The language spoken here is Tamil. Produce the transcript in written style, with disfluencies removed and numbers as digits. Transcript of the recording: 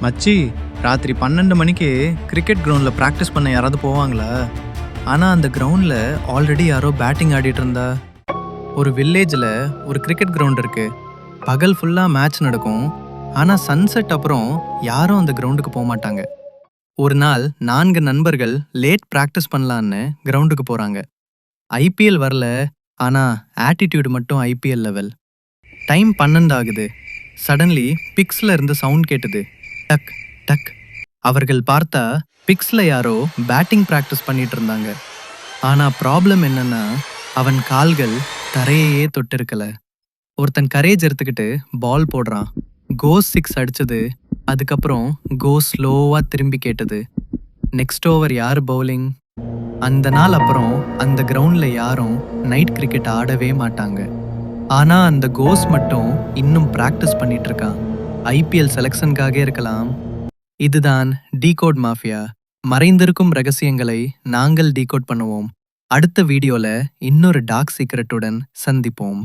மச்சி, ராத்திரி 12 மணிக்கு கிரிக்கெட் கிரவுண்டில் ப்ராக்டிஸ் பண்ண யாராவது போவாங்களா? ஆனால் அந்த கிரவுண்டில் ஆல்ரெடி யாரோ பேட்டிங் ஆடிட்டு இருந்தா. ஒரு வில்லேஜில் ஒரு கிரிக்கெட் கிரவுண்ட் இருக்கு. பகல் ஃபுல்லாக மேட்ச் நடக்கும். ஆனால் சன்செட் அப்புறம் யாரும் அந்த கிரவுண்டுக்கு போக மாட்டாங்க. ஒரு நாள் 4 நண்பர்கள் லேட் ப்ராக்டிஸ் பண்ணலான்னு கிரவுண்டுக்கு போகிறாங்க. ஐபிஎல் வரல, ஆனால் ஆட்டிடியூட் மட்டும் ஐபிஎல் லெவல். டைம் 12 ஆகுது. சடன்லி பிக்ஸ்ல இருந்து சவுண்ட் கேட்டது. டக் டக். அவர்கள் பார்த்தா பிக்ஸ்ல யாரோ பேட்டிங் பிராக்டிஸ் பண்ணிட்டு இருந்தாங்க. ஆனா ப்ராப்ளம் என்னன்னா, அவன் கால்கள் தரையையே தொட்டிருக்கல. ஒருத்தன் கரேஜ் எடுத்துக்கிட்டு பால் போடுறான். கோஸ் 6 அடிச்சது. அதுக்கப்புறம் கோஸ் ஸ்லோவா திரும்பி கேட்டது. நெக்ஸ்ட் ஓவர் யார் பவுலிங்? அந்த நாள் அப்புறம் அந்த கிரவுண்ட்ல யாரும் நைட் கிரிக்கெட் ஆடவே மாட்டாங்க. ஆனா அந்த கோஸ் மட்டும் இன்னும் பிராக்டிஸ் பண்ணிட்டு இருக்கான். ஐபிஎல் செலக்ஷனுக்காக இருக்கலாம். இதுதான் டீகோட் மாஃபியா. மறைந்திருக்கும் ரகசியங்களை நாங்கள் டீகோட் பண்ணுவோம். அடுத்த வீடியோல இன்னொரு டார்க் சீக்ரெட்டுடன் சந்திப்போம்.